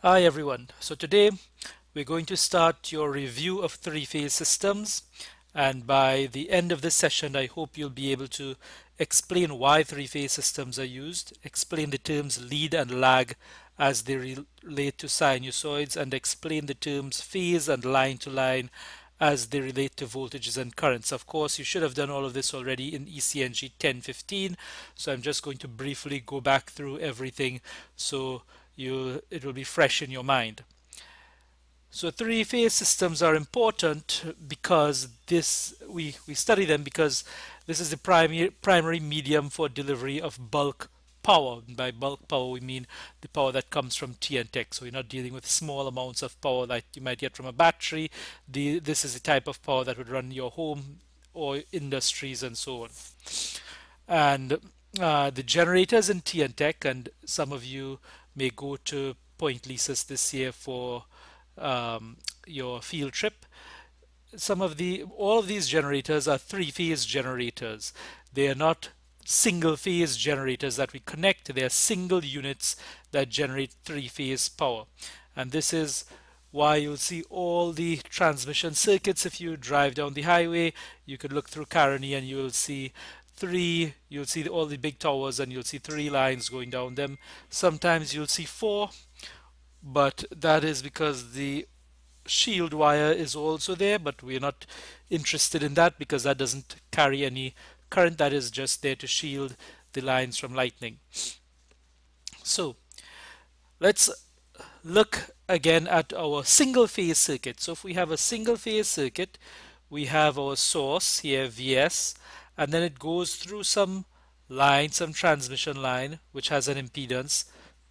Hi everyone. So today we're going to start your review of three-phase systems, and by the end of this session I hope you'll be able to explain why three-phase systems are used, explain the terms lead and lag as they relate to sinusoids, and explain the terms phase and line to line as they relate to voltages and currents. Of course, you should have done all of this already in ECNG 1015, so I'm just going to briefly go back through everything so it will be fresh in your mind. So three-phase systems are important because we study them because this is the primary medium for delivery of bulk power. And by bulk power we mean the power that comes from TNTech. So you're not dealing with small amounts of power that you might get from a battery. This is the type of power that would run your home or industries and so on. And the generators in TNTech, and some of you may go to Point Lisas this year for your field trip. All of these generators are three-phase generators. They are not single-phase generators that we connect. They are single units that generate three-phase power. And this is why you'll see all the transmission circuits. If you drive down the highway, you could look through Caroni and you'll see all the big towers, and you'll see three lines going down them. Sometimes you'll see four, but that is because the shield wire is also there, but we're not interested in that because that doesn't carry any current. That is just there to shield the lines from lightning. So let's look again at our single phase circuit. So if we have a single phase circuit, we have our source here, Vs, and then it goes through some line, some transmission line, which has an impedance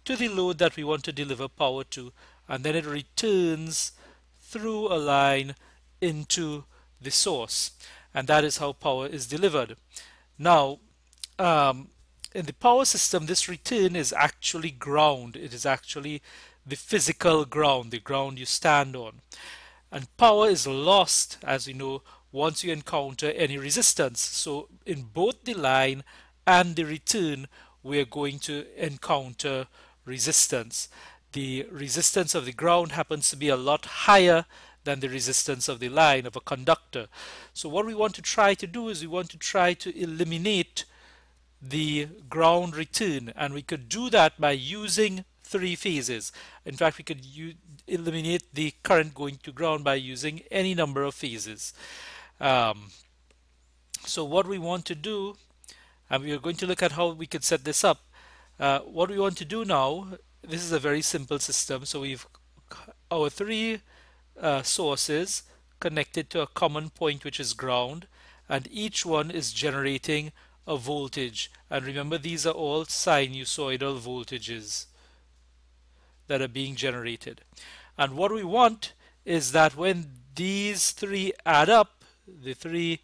to the load that we want to deliver power to, and then it returns through a line into the source, and that is how power is delivered. Now, in the power system, this return is actually ground. It is actually the physical ground, the ground you stand on. And power is lost, as we know, once you encounter any resistance. So in both the line and the return, we're going to encounter resistance. The resistance of the ground happens to be a lot higher than the resistance of the line of a conductor. So what we want to try to do is we want to try to eliminate the ground return, and we could do that by using three phases. In fact, we could eliminate the current going to ground by using any number of phases. So what we want to do, and we are going to look at how we could set this up. What we want to do now, this is a very simple system. So we've our three sources connected to a common point, which is ground, and each one is generating a voltage. And remember, these are all sinusoidal voltages that are being generated. And what we want is that when these three add up, the three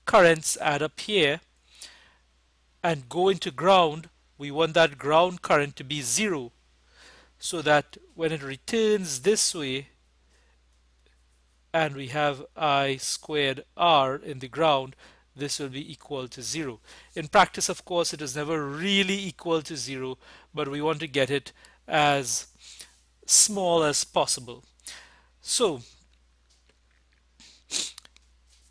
currents add up here and go into ground, we want that ground current to be zero, so that when it returns this way and we have I squared R in the ground, this will be equal to zero. In practice, of course, it is never really equal to zero, but we want to get it as small as possible. So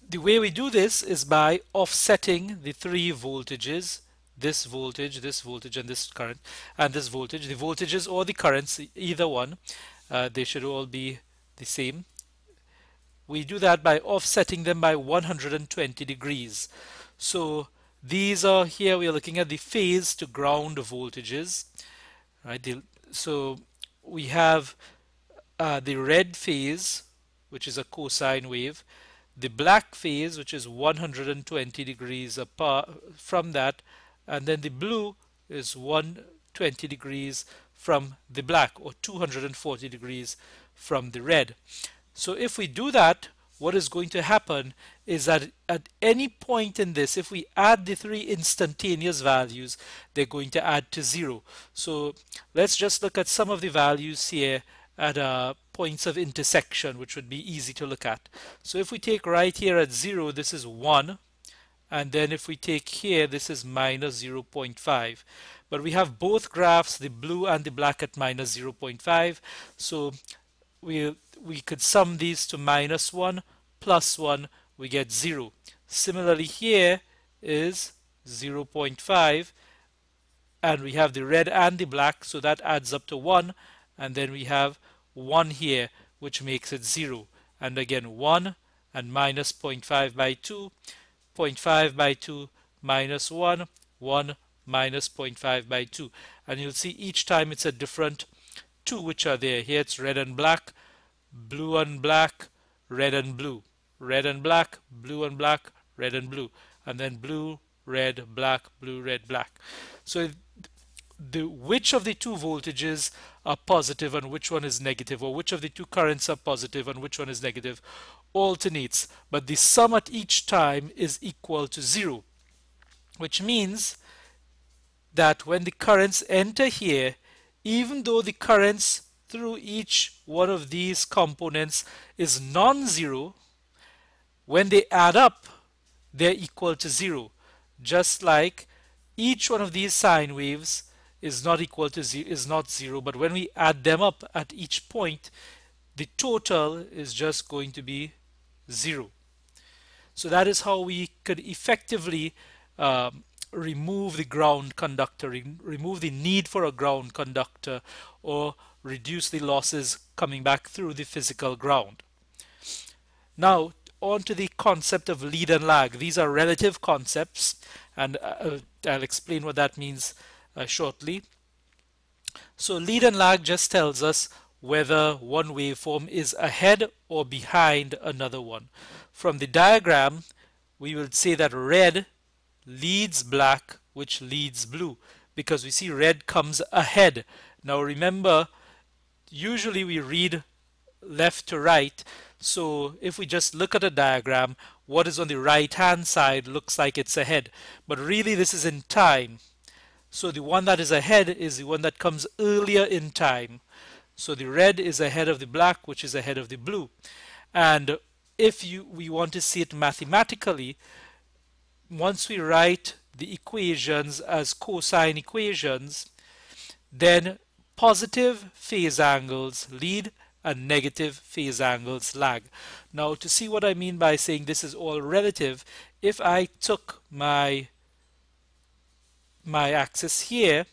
the way we do this is by offsetting the three voltages, this voltage, and this current, and this voltage. The voltages or the currents, either one, they should all be the same. We do that by offsetting them by 120 degrees. So these are, here we are looking at the phase to ground voltages, right? So we have the red phase, which is a cosine wave, the black phase, which is 120 degrees apart from that, and then the blue is 120 degrees from the black, or 240 degrees from the red. So if we do that, what is going to happen is that at any point in this, if we add the three instantaneous values, they're going to add to zero. So let's just look at some of the values here at points of intersection, which would be easy to look at. So if we take right here at 0, this is 1, and then if we take here, this is minus 0.5. but we have both graphs, the blue and the black, at minus 0.5. So we could sum these to minus 1 plus 1, we get 0. Similarly, here is 0.5, and we have the red and the black, so that adds up to 1, and then we have 1 here, which makes it 0. And again 1 and minus 0.5 by 2, 0.5 by 2 minus 1, 1 minus 0.5 by 2. And you'll see each time it's a different 2 which are there. Here it's red and black, blue and black, red and blue, red and black, blue and black, red and blue, and then blue, red, black, blue, red, black. So which of the two voltages are positive and which one is negative, or which of the two currents are positive and which one is negative, alternates, but the sum at each time is equal to 0, which means that when the currents enter here, even though the currents through each one of these components is non-zero, when they add up, they're equal to 0. Just like each one of these sine waves is not equal to 0, is not 0, but when we add them up at each point, the total is just going to be 0. So that is how we could effectively remove the ground conductor, remove the need for a ground conductor, or reduce the losses coming back through the physical ground. Now on to the concept of lead and lag. These are relative concepts, and I'll explain what that means shortly. So lead and lag just tells us whether one waveform is ahead or behind another one. From the diagram, we will say that red leads black, which leads blue, because we see red comes ahead. Now remember, usually we read left to right, so if we just look at a diagram, what is on the right hand side looks like it's ahead, but really this is in time. So the one that is ahead is the one that comes earlier in time. So the red is ahead of the black, which is ahead of the blue. And if we want to see it mathematically, once we write the equations as cosine equations, then positive phase angles lead and negative phase angles lag. Now to see what I mean by saying this is all relative, if I took my axis here,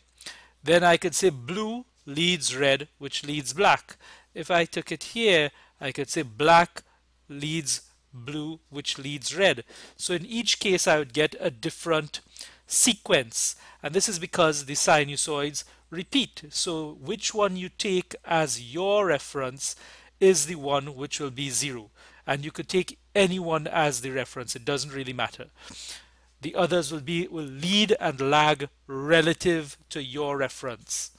then I could say blue leads red, which leads black. If I took it here, I could say black leads blue, which leads red. So in each case I would get a different sequence, and this is because the sinusoids repeat. So which one you take as your reference is the one which will be 0, and you could take any one as the reference, it doesn't really matter. The others will lead and lag relative to your reference.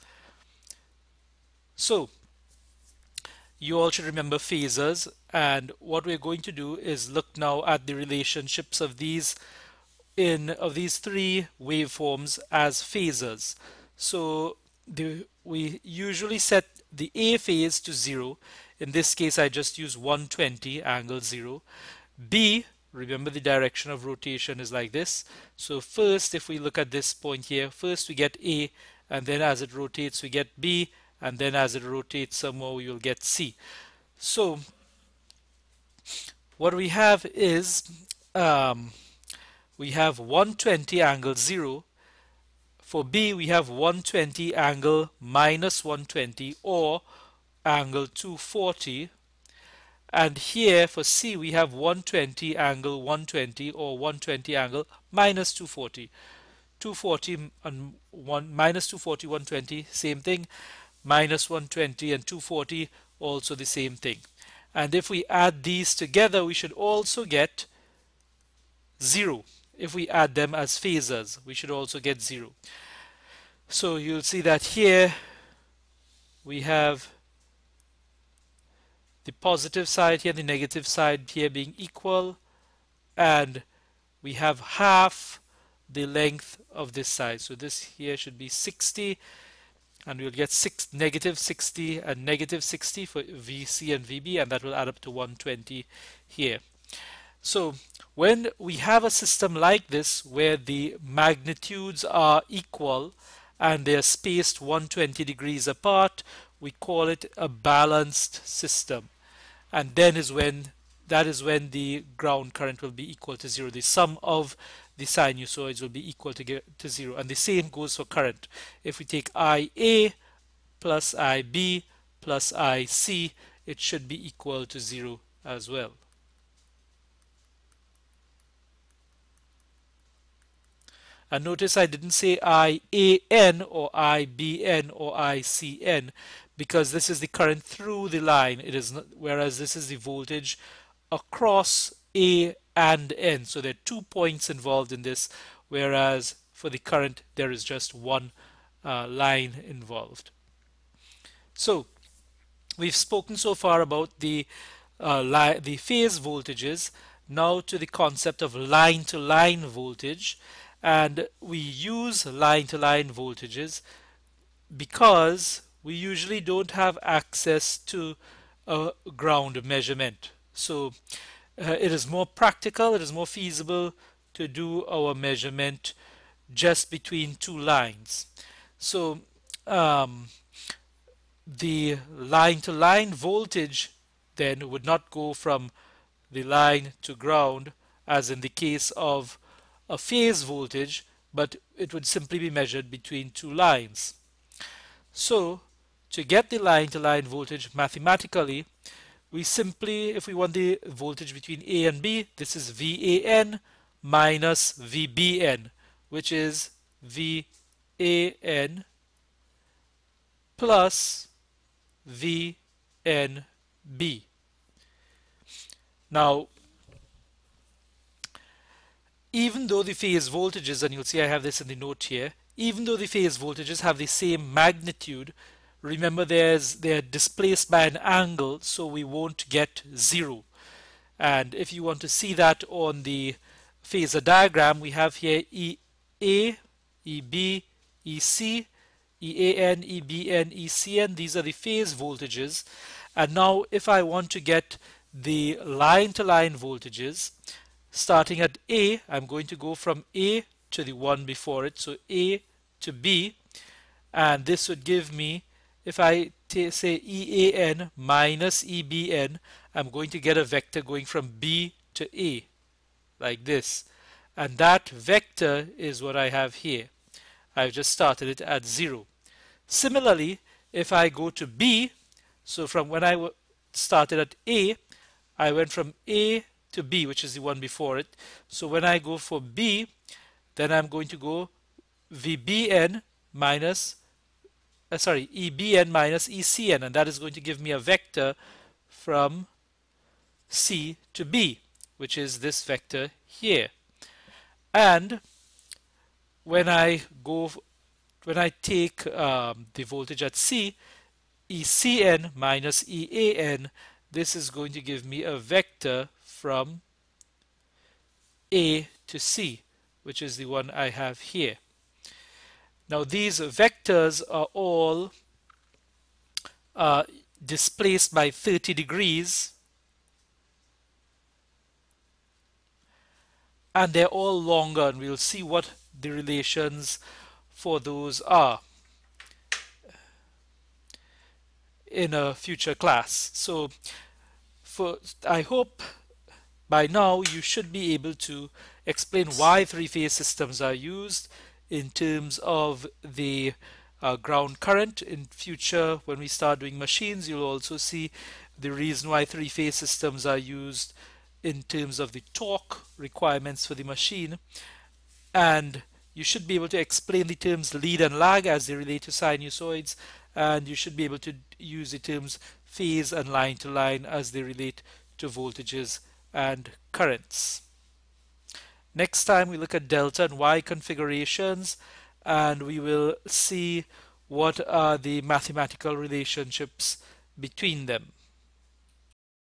So you all should remember phasors, and what we're going to do is look now at the relationships of these three waveforms as phasors. So we usually set the A phase to 0. In this case I just use 120 angle 0. B, remember the direction of rotation is like this. So first, if we look at this point here, first we get A, and then as it rotates we get B, and then as it rotates some more we will get C. So what we have is we have 120 angle 0. For B we have 120 angle minus 120 or angle 240, and here for C we have 120 angle 120 or 120 angle minus 240. 240 and minus 240, 120, same thing. Minus 120 and 240, also the same thing. And if we add these together, we should also get 0. If we add them as phasors, we should also get 0. So you'll see that here we have the positive side here, the negative side here being equal, and we have half the length of this side. So this here should be 60, and we'll get negative 60 and negative 60 for VC and VB, and that will add up to 120 here. So when we have a system like this where the magnitudes are equal and they're spaced 120 degrees apart, we call it a balanced system. And then that is when the ground current will be equal to zero. The sum of the sinusoids will be equal to zero. And the same goes for current. If we take IA plus IB plus IC, it should be equal to zero as well. And notice I didn't say IAN or IBN or ICN because this is the current through the line. It is not, whereas this is the voltage across A and N. So there are 2 points involved in this, whereas for the current there is just one line involved. So we've spoken so far about the phase voltages. Now to the concept of line-to-line voltage, and we use line-to-line voltages because we usually don't have access to a ground measurement. So it is more practical, it is more feasible to do our measurement just between two lines. So the line-to-line voltage then would not go from the line to ground as in the case of a phase voltage, but it would simply be measured between two lines. So to get the line-to-line voltage mathematically, we simply, if we want the voltage between A and B, this is VAN minus VBN, which is VAN plus VNB. Now, even though the phase voltages, and you'll see I have this in the note here, even though the phase voltages have the same magnitude, remember they're displaced by an angle, so we won't get zero. And if you want to see that on the phasor diagram, we have here EA, EB, EC, EAN, EBN, ECN. These are the phase voltages. And now if I want to get the line-to-line voltages, starting at A, I'm going to go from A to the one before it, so A to B, and this would give me, if I say EAN minus EBN, I'm going to get a vector going from B to A, like this. And that vector is what I have here. I've just started it at 0. Similarly, if I go to B, so from when I started at A, I went from A to B, which is the one before it. So when I go for B, then I'm going to go VBN minus, EBN minus ECN, and that is going to give me a vector from C to B, which is this vector here. And when I take the voltage at C, ECN minus EAN, this is going to give me a vector from A to C, which is the one I have here. Now these vectors are all displaced by 30 degrees, and they're all longer, and we'll see what the relations for those are in a future class. So I hope by now you should be able to explain why three-phase systems are used in terms of the ground current. In future, when we start doing machines, you'll also see the reason why three-phase systems are used in terms of the torque requirements for the machine. And you should be able to explain the terms lead and lag as they relate to sinusoids, and you should be able to use the terms phase and line to line as they relate to voltages and currents. Next time we look at delta and Y configurations, and we will see what are the mathematical relationships between them.